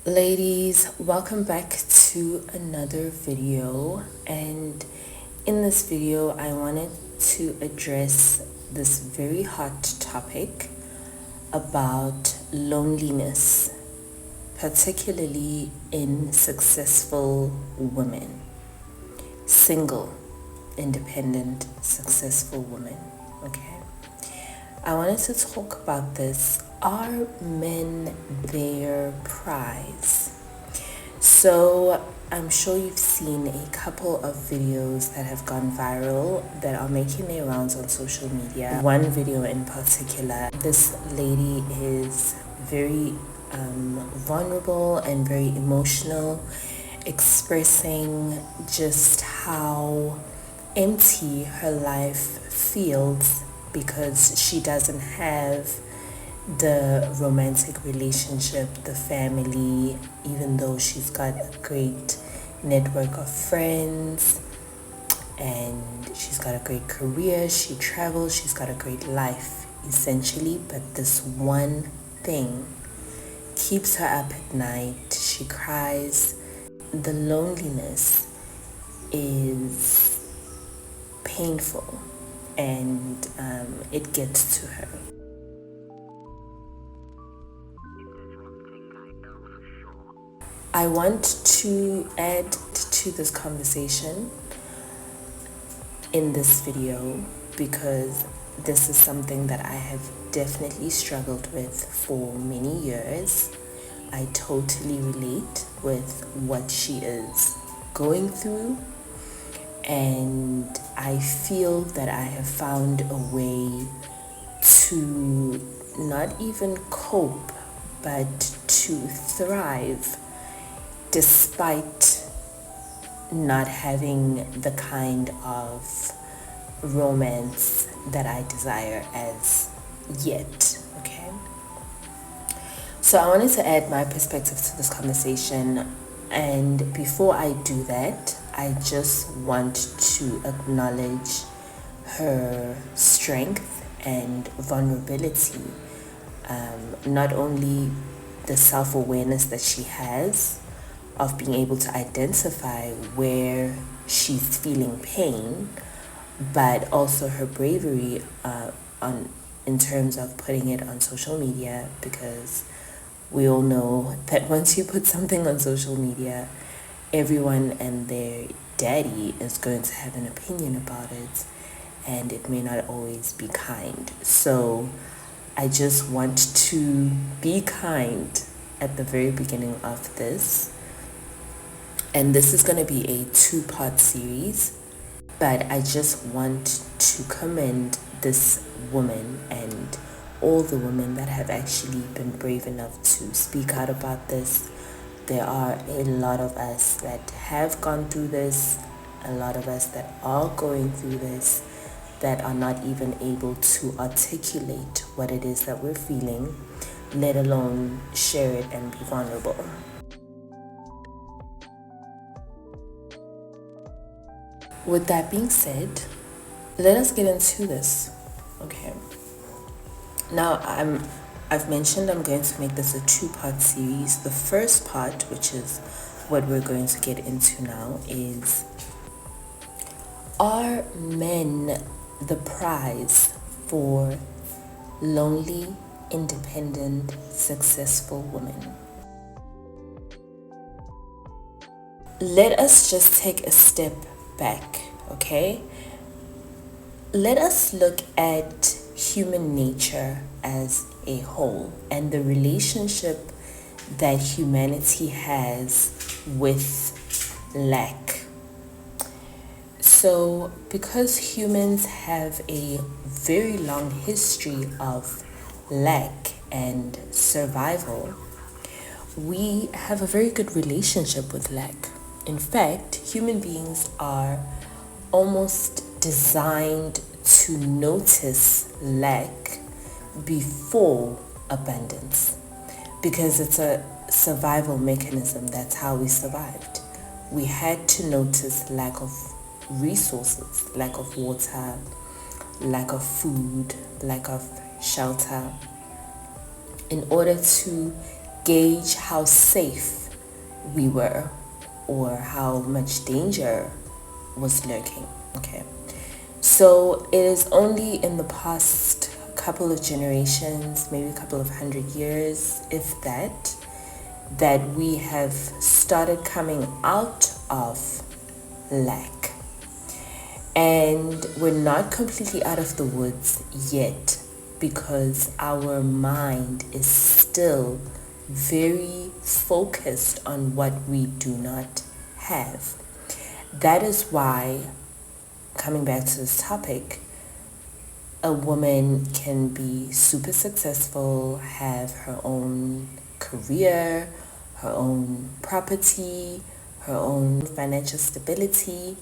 Ladies, welcome back to another video, and in this video I wanted to address this very hot topic about loneliness, particularly in successful women, single, independent, successful women. Okay, I wanted to talk about this. Are men their prize? So I'm sure you've seen a couple of videos that have gone viral that are making their rounds on social media. One video in particular, this lady is very vulnerable and very emotional, expressing just how empty her life feels because she doesn't have the romantic relationship, the family, even though she's got a great network of friends and she's got a great career, she travels, she's got a great life essentially, but this one thing keeps her up at night. She cries. The loneliness is painful and it gets to her. I want to add to this conversation in this video because this is something that I have definitely struggled with for many years. I totally relate with what she is going through, and I feel that I have found a way to not even cope but to thrive despite not having the kind of romance that I desire as yet. Okay, so I wanted to add my perspective to this conversation, and before I do that, I just want to acknowledge her strength and vulnerability. Not only the self-awareness that she has of being able to identify where she's feeling pain, but also her bravery in terms of putting it on social media, because we all know that once you put something on social media, everyone and their daddy is going to have an opinion about it, and it may not always be kind. So I just want to be kind at the very beginning of this. And this is going to be a two-part series, but I just want to commend this woman and all the women that have actually been brave enough to speak out about this. There are a lot of us that have gone through this, a lot of us that are going through this, that are not even able to articulate what it is that we're feeling, let alone share it and be vulnerable. With that being said, let us get into this. Okay. Now I've mentioned I'm going to make this a two-part series. The first part, which is what we're going to get into now, is: are men the prize for lonely, independent, successful women? Let us just take a step back, okay? Let us look at human nature as a whole and the relationship that humanity has with lack. So, because humans have a very long history of lack and survival, we have a very good relationship with lack. In fact, human beings are almost designed to notice lack before abundance, because it's a survival mechanism. That's how we survived. We had to notice lack of resources, lack of water, lack of food, lack of shelter, in order to gauge how safe we were or how much danger was lurking. Okay, so it is only in the past couple of generations, maybe a couple of 100 years, if that, that we have started coming out of lack. And we're not completely out of the woods yet, because our mind is still very focused on what we do not have. That is why, coming back to this topic, a woman can be super successful, have her own career, her own property, her own financial stability,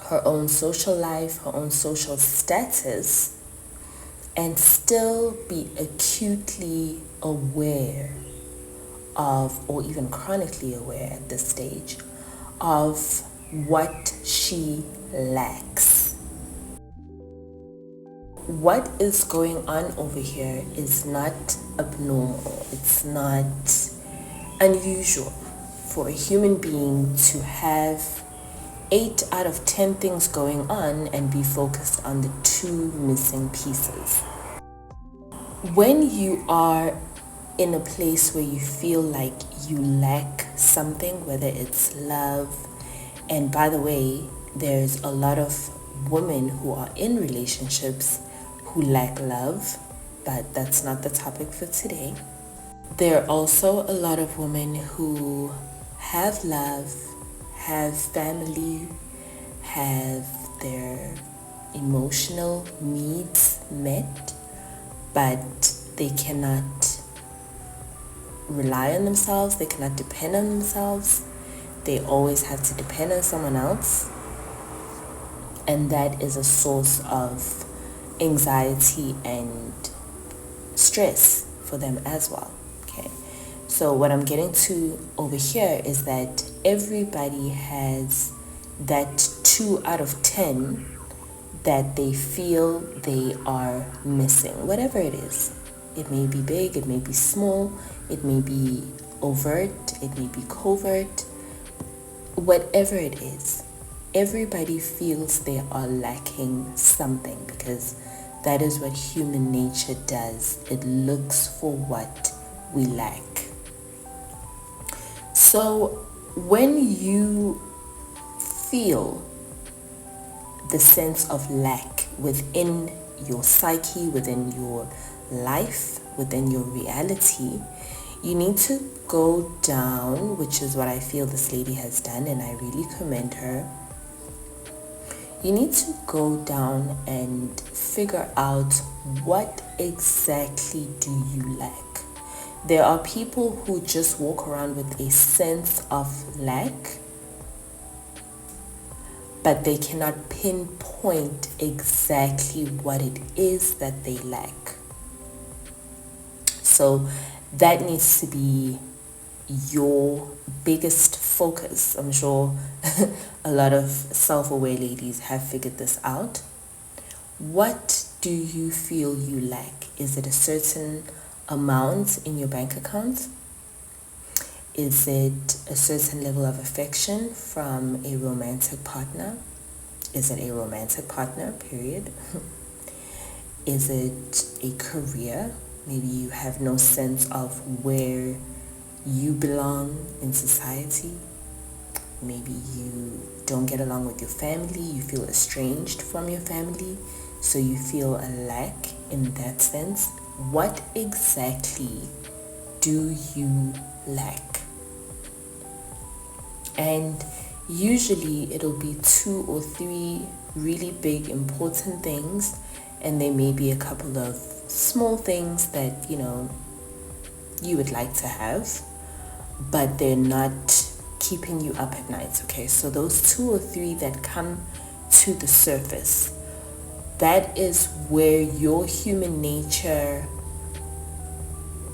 her own social life, her own social status, and still be acutely aware of, or even chronically aware at this stage, of what she lacks. What is going on over here is not abnormal. It's not unusual for a human being to have 8 out of 10 things going on and be focused on the 2 missing pieces. When you are in a place where you feel like you lack something, whether it's love, and by the way, there's a lot of women who are in relationships who lack love, but that's not the topic for today. There are also a lot of women who have love, have family, have their emotional needs met, but they cannot rely on themselves, they cannot depend on themselves. They always have to depend on someone else. And that is a source of anxiety and stress for them as well. Okay. So what I'm getting to over here is that everybody has that 2 out of 10 that they feel they are missing, whatever it is. It may be big, it may be small, it may be overt, it may be covert, whatever it is. Everybody feels they are lacking something, because that is what human nature does. It looks for what we lack. So when you feel the sense of lack within your psyche, within your life, within your reality, you need to go down, which is what I feel this lady has done, and I really commend her. You need to go down and figure out what exactly do you lack. There are people who just walk around with a sense of lack, but they cannot pinpoint exactly what it is that they lack. So that needs to be your biggest focus. I'm sure a lot of self-aware ladies have figured this out. What do you feel you lack? Is it a certain amount in your bank account? Is it a certain level of affection from a romantic partner? Is it a romantic partner, period? Is it a career? Maybe you have no sense of where you belong in society. Maybe you don't get along with your family. You feel estranged from your family, so you feel a lack in that sense. What exactly do you lack? And usually it'll be 2 or 3 really big important things, and there may be a couple of small things that you would like to have, but they're not keeping you up at night. Okay, so those 2 or 3 that come to the surface, that is where your human nature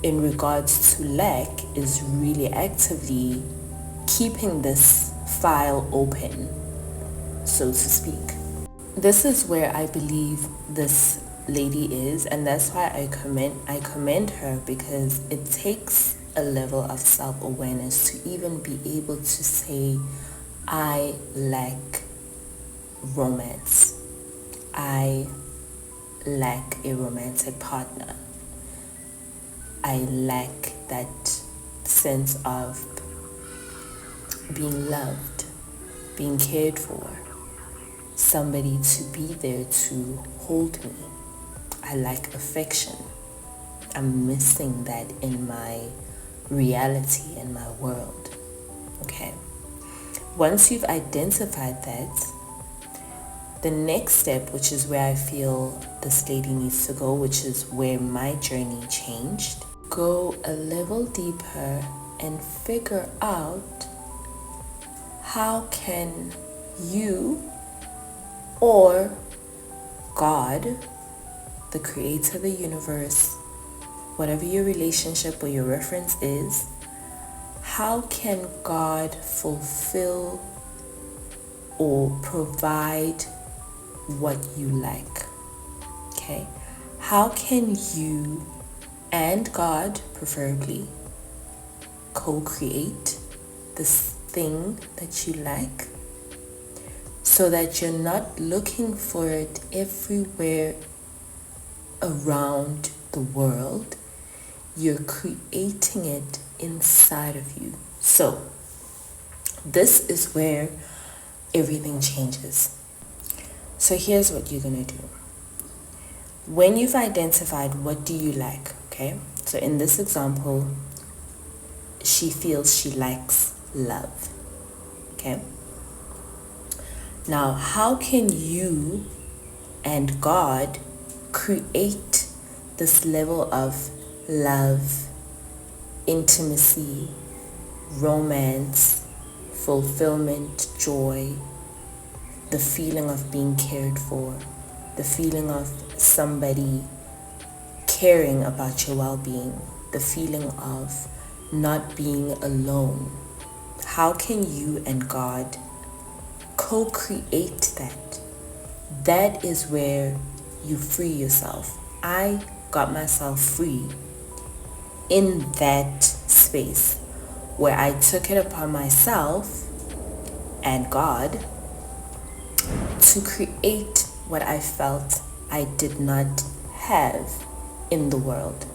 in regards to lack is really actively keeping this file open, so to speak. This is where I believe this lady is, and that's why I commend her, because it takes a level of self-awareness to even be able to say, I lack romance. I lack a romantic partner. I lack that sense of being loved, being cared for, somebody to be there to hold me. I lack affection. I'm missing that in my reality, in my world. Okay. Once you've identified that, the next step, which is where I feel this lady needs to go, which is where my journey changed, go a level deeper and figure out how can you or God, the creator of the universe, whatever your relationship or your reference is, how can God fulfill or provide what you like? Okay? How can you and God, preferably, co-create this thing that you like so that you're not looking for it everywhere around the world? You're creating it inside of you. So this is where everything changes. So here's what you're going to do. When you've identified what do you like, okay? So in this example, she feels she likes love, okay? Now, how can you and God create this level of love, intimacy, romance, fulfillment, joy, the feeling of being cared for, the feeling of somebody caring about your well-being, the feeling of not being alone? How can you and God co-create that? That is where you free yourself. I got myself free in that space where I took it upon myself and God to create what I felt I did not have in the world.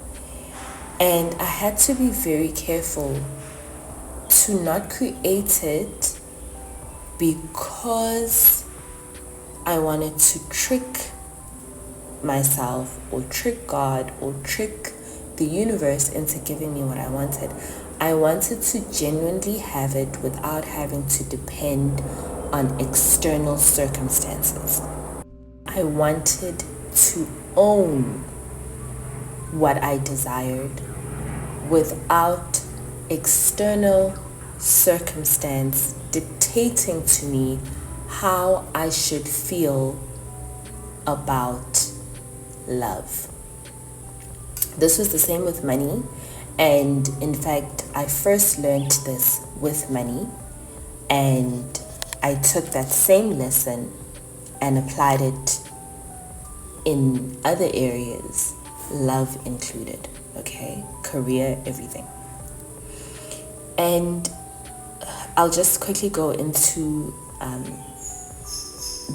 And I had to be very careful to not create it because I wanted to trick myself or trick God or trick the universe into giving me what I wanted. I wanted to genuinely have it without having to depend on external circumstances. I wanted to own what I desired without external circumstance dictating to me how I should feel about love. This was the same with money, and in fact I first learned this with money, and I took that same lesson and applied it in other areas, love included, okay, career, everything. And I'll just quickly go into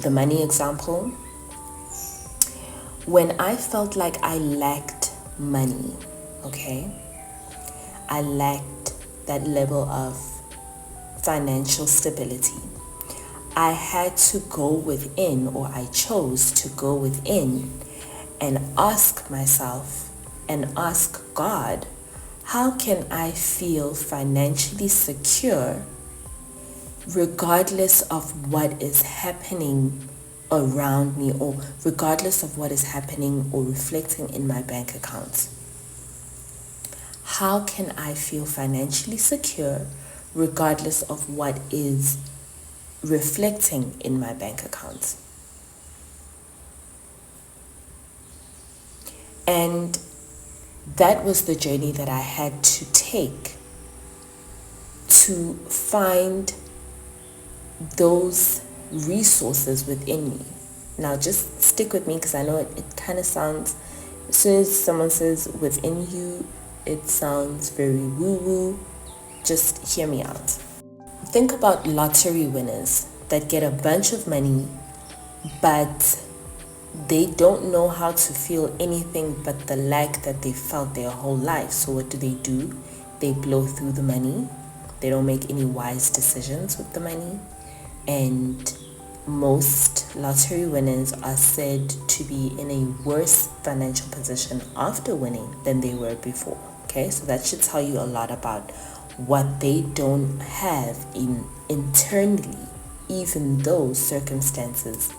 the money example. When I felt like I lacked money, okay, I lacked that level of financial stability, I had to go within, or I chose to go within and ask myself and ask God, how can I feel financially secure regardless of what is happening around me, or regardless of what is happening or reflecting in my bank account? How can I feel financially secure regardless of what is reflecting in my bank account? And that was the journey that I had to take to find those resources within me. Now just stick with me, because I know it kind of sounds, as soon as someone says within you, it sounds very woo-woo. Just hear me out. Think about lottery winners that get a bunch of money, but they don't know how to feel anything but the lack that they felt their whole life. So what do? They blow through the money. They don't make any wise decisions with the money. And most lottery winners are said to be in a worse financial position after winning than they were before. Okay, so that should tell you a lot about what they don't have internally, even though circumstances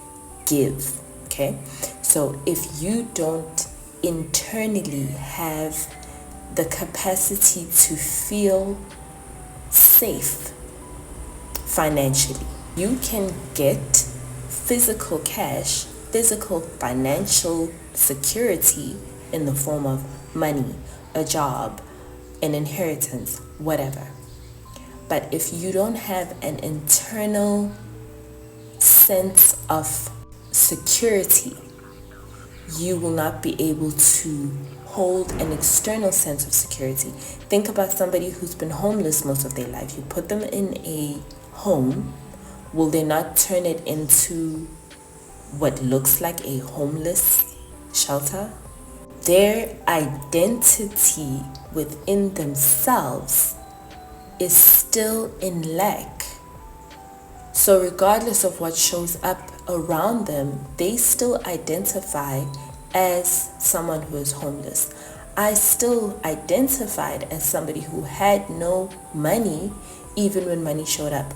give. Okay, so if you don't internally have the capacity to feel safe financially, you can get physical cash, physical financial security in the form of money, a job, an inheritance, whatever. But if you don't have an internal sense of security, you will not be able to hold an external sense of security. Think about somebody who's been homeless most of their life. You put them in a home, will they not turn it into what looks like a homeless shelter? Their identity within themselves is still in lack. So regardless of what shows up around them, they still identify as someone who is homeless. I still identified as somebody who had no money even when money showed up.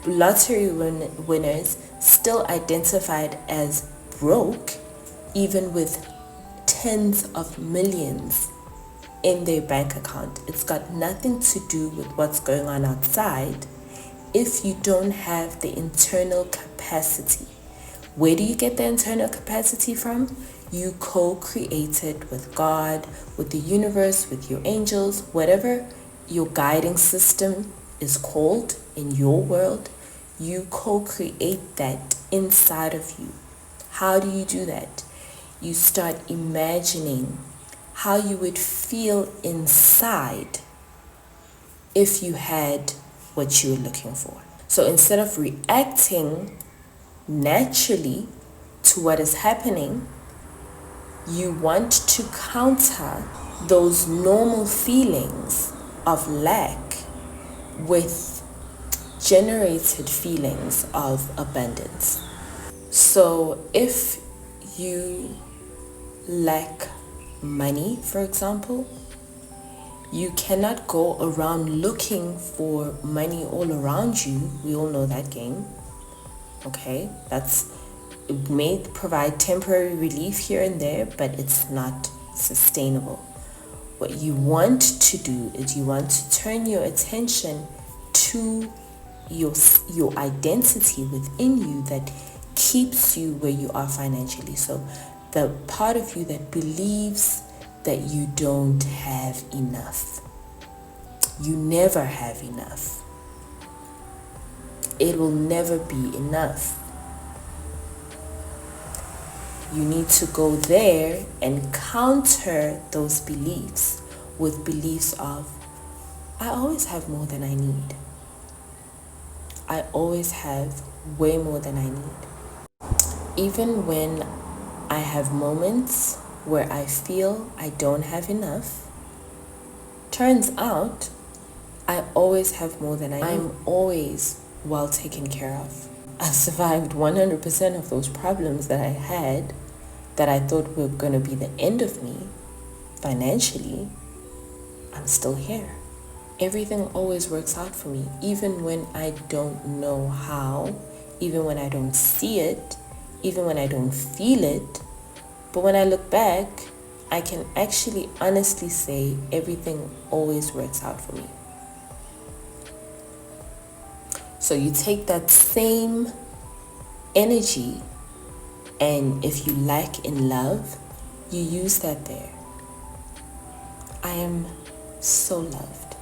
Lottery winners still identified as broke even with tens of millions in their bank account. It's got nothing to do with what's going on outside if you don't have the internal capacity. Where do you get the internal capacity from? You co-create it with God, with the universe, with your angels, whatever your guiding system is called in your world. You co-create that inside of you. How do you do that? You start imagining how you would feel inside if you had what you were looking for. So instead of reacting naturally to what is happening, you want to counter those normal feelings of lack with generated feelings of abundance. So if you lack money, for example, you cannot go around looking for money all around you. We all know that game. Okay, it may provide temporary relief here and there, but it's not sustainable. What you want to do is you want to turn your attention to your identity within you that keeps you where you are financially. So the part of you that believes that you don't have enough. You never have enough. It will never be enough. You need to go there and counter those beliefs with beliefs of, I always have more than I need. I always have way more than I need. Even when I have moments where I feel I don't have enough, turns out I always have more than I need. I'm always well taken care of. I survived 100% of those problems that I had that I thought were going to be the end of me financially. I'm still here. Everything always works out for me, even when I don't know how, even when I don't see it, even when I don't feel it. But when I look back, I can actually honestly say everything always works out for me. So you take that same energy, and if you lack in love, you use that there. I am so loved.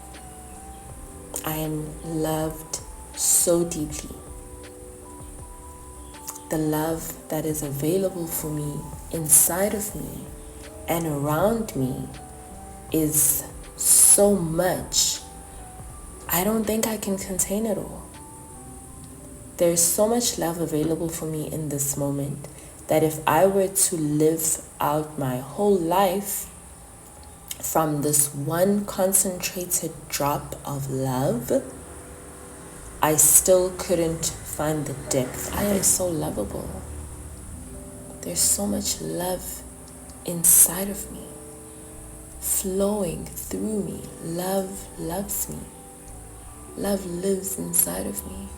I am loved so deeply. The love that is available for me inside of me and around me is so much. I don't think I can contain it all. There's so much love available for me in this moment that if I were to live out my whole life from this one concentrated drop of love, I still couldn't find the depth. I am so lovable. There's so much love inside of me, flowing through me. Love loves me. Love lives inside of me.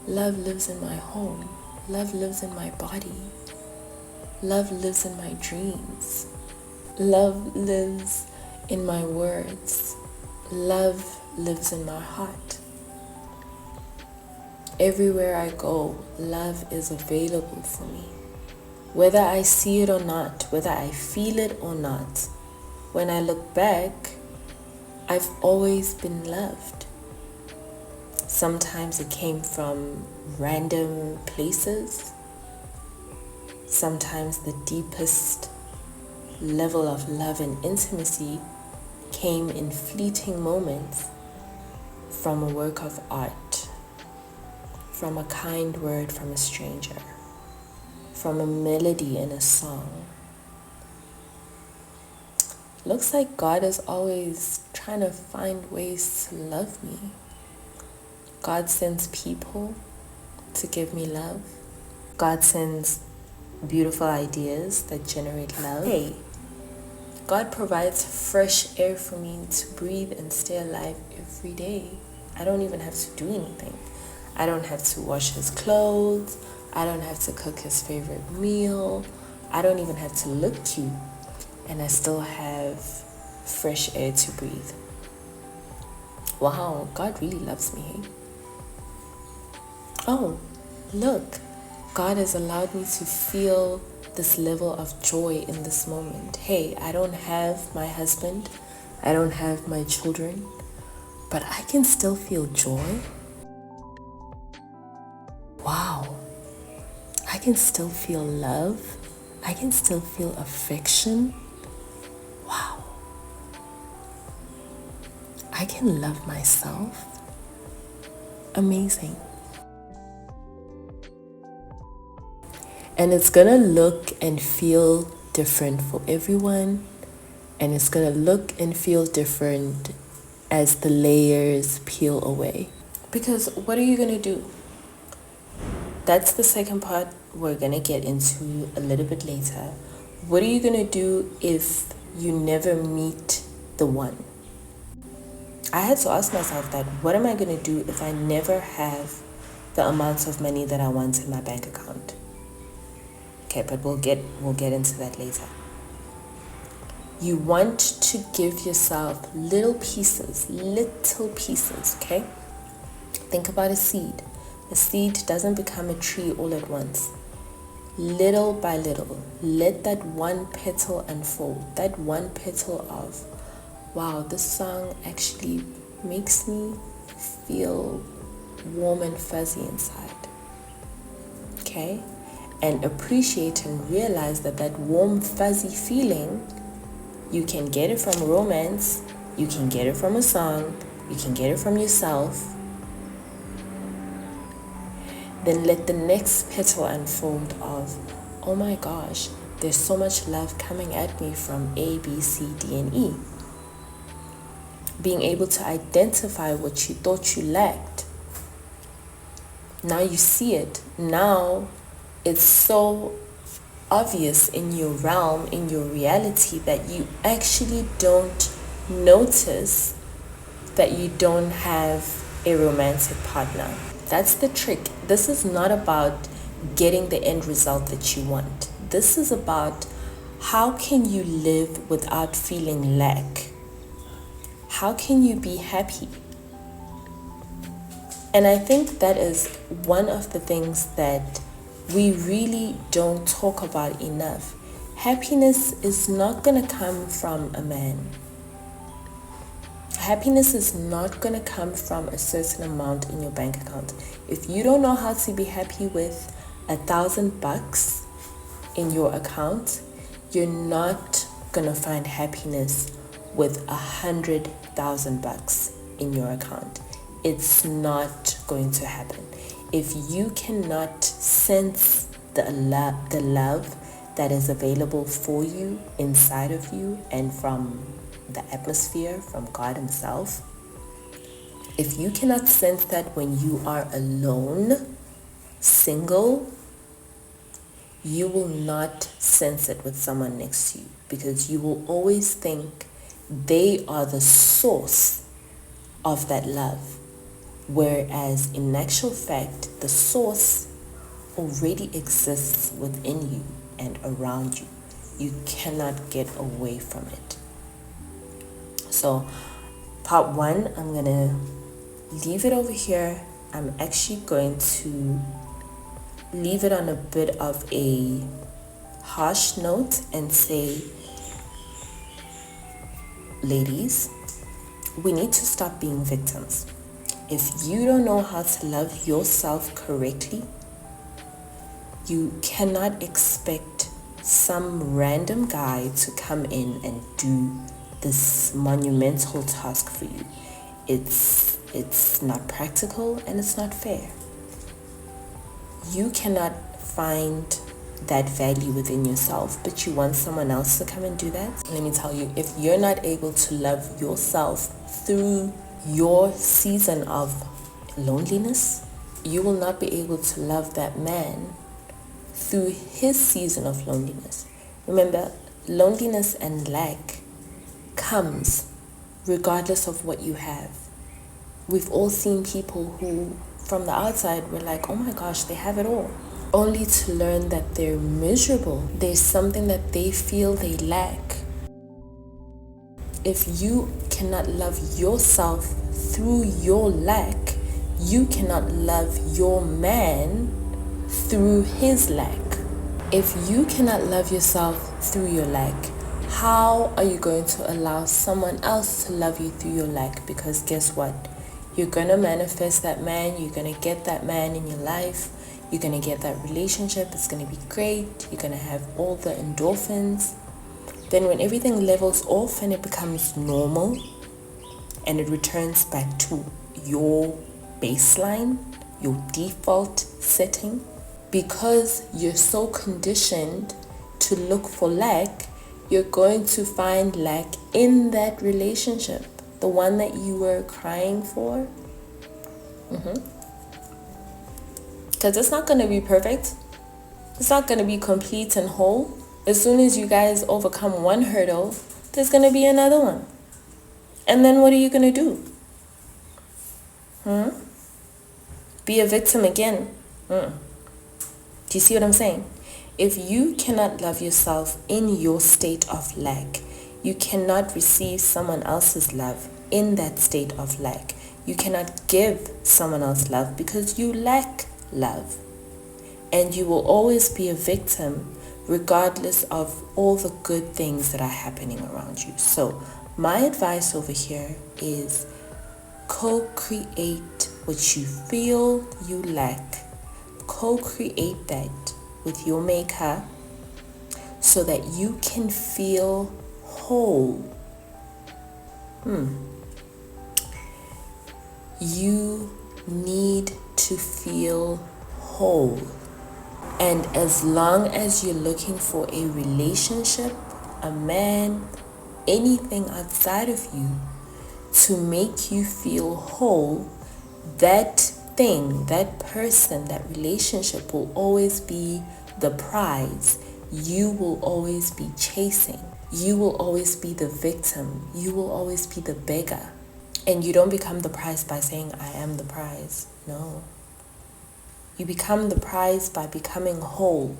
Love lives in my home. Love lives in my body. Love lives in my dreams. Love lives in my words. Love lives in my heart. Everywhere I go, love is available for me. Whether I see it or not, whether I feel it or not, when I look back, I've always been loved. Sometimes it came from random places. Sometimes the deepest level of love and intimacy came in fleeting moments from a work of art, from a kind word from a stranger, from a melody in a song. Looks like God is always trying to find ways to love me. God sends people to give me love. God sends beautiful ideas that generate love. Hey, God provides fresh air for me to breathe and stay alive every day. I don't even have to do anything. I don't have to wash his clothes. I don't have to cook his favorite meal. I don't even have to look cute. And I still have fresh air to breathe. Wow, God really loves me, hey? Oh, look, God has allowed me to feel this level of joy in this moment. Hey, I don't have my husband, I don't have my children, but I can still feel joy. Wow, I can still feel love. I can still feel affection. Wow, I can love myself. Amazing. And it's gonna look and feel different for everyone, and it's gonna look and feel different as the layers peel away. Because what are you gonna do? That's the second part we're gonna get into a little bit later. What are you gonna do if you never meet the one? I had to ask myself that. What am I gonna do if I never have the amount of money that I want in my bank account? Okay, but we'll get into that later. You want to give yourself little pieces, okay? Think about a seed. A seed doesn't become a tree all at once. Little by little, let that one petal unfold. That one petal of, wow, this song actually makes me feel warm and fuzzy inside. Okay? And appreciate and realize that warm, fuzzy feeling, you can get it from romance, you can get it from a song, you can get it from yourself. Then let the next petal unfold of, oh my gosh, there's so much love coming at me from A, B, C, D, and E. Being able to identify what you thought you lacked. Now you see it. Now it's so obvious in your realm, in your reality, that you actually don't notice that you don't have a romantic partner. That's the trick. This is not about getting the end result that you want. This is about how can you live without feeling lack? How can you be happy? And I think that is one of the things that we really don't talk about enough. Happiness is not going to come from a man. Happiness is not going to come from a certain amount in your bank account. If you don't know how to be happy with $1,000 in your account, you're not going to find happiness with $100,000 in your account. It's not going to happen. If you cannot sense the love that is available for you inside of you and from the atmosphere, from God himself, if you cannot sense that when you are alone, single, you will not sense it with someone next to you, because you will always think they are the source of that love. Whereas in actual fact, the source already exists within you and around you. You cannot get away from it. So part one, I'm going to leave it over here. I'm actually going to leave it on a bit of a harsh note and say, ladies, we need to stop being victims. If you don't know how to love yourself correctly, you cannot expect some random guy to come in and do this monumental task for you. It's not practical and it's not fair. You cannot find that value within yourself, but you want someone else to come and do that. Let me tell you, if you're not able to love yourself through your season of loneliness, you will not be able to love that man through his season of loneliness. Remember, loneliness and lack comes regardless of what you have. We've all seen people who, from the outside, were like, oh my gosh, they have it all, only to learn that they're miserable. There's something that they feel they lack. If you cannot love yourself through your lack, you cannot love your man through his lack. If you cannot love yourself through your lack, how are you going to allow someone else to love you through your lack? Because guess what? You're going to manifest that man. You're going to get that man in your life. You're going to get that relationship. It's going to be great. You're going to have all the endorphins. Then when everything levels off and it becomes normal and it returns back to your baseline, your default setting, because you're so conditioned to look for lack, you're going to find lack in that relationship, the one that you were crying for. Because it's not going to be perfect. It's not going to be complete and whole. As soon as you guys overcome one hurdle, there's going to be another one. And then what are you going to do? Be a victim again? Do you see what I'm saying? If you cannot love yourself in your state of lack, you cannot receive someone else's love in that state of lack. You cannot give someone else love because you lack love. And you will always be a victim regardless of all the good things that are happening around you. So my advice over here is co-create what you feel you lack. Co-create that with your maker so that you can feel whole. You need to feel whole. And as long as you're looking for a relationship, a man, anything outside of you to make you feel whole, that thing, that person, that relationship will always be the prize. You will always be chasing. You will always be the victim. You will always be the beggar. And you don't become the prize by saying, I am the prize. No. You become the prize by becoming whole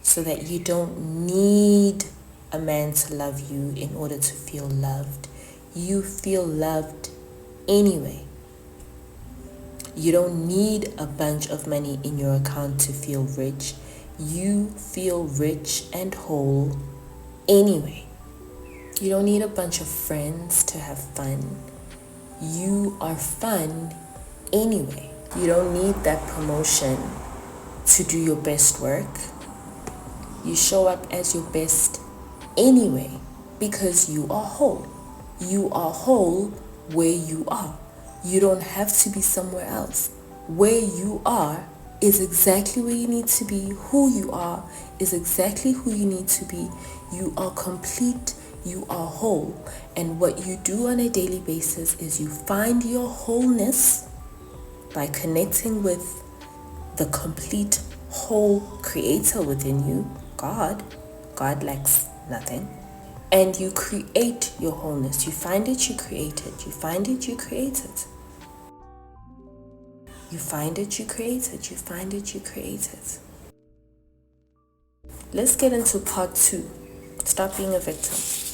so that you don't need a man to love you in order to feel loved. You feel loved anyway. You don't need a bunch of money in your account to feel rich. You feel rich and whole anyway. You don't need a bunch of friends to have fun. You are fun anyway. You don't need that promotion to do your best work. You show up as your best anyway. because you are whole. You are whole where you are. You don't have to be somewhere else. Where you are is exactly where you need to be. Who you are is exactly who you need to be. You are complete. You are whole. And what you do on a daily basis is you find your wholeness by connecting with the complete whole creator within you, God. God lacks nothing. And you create your wholeness. You find it, you create it. You find it, you create it. You find it, you create it. You find it, you create it. Let's get into part 2. Stop being a victim.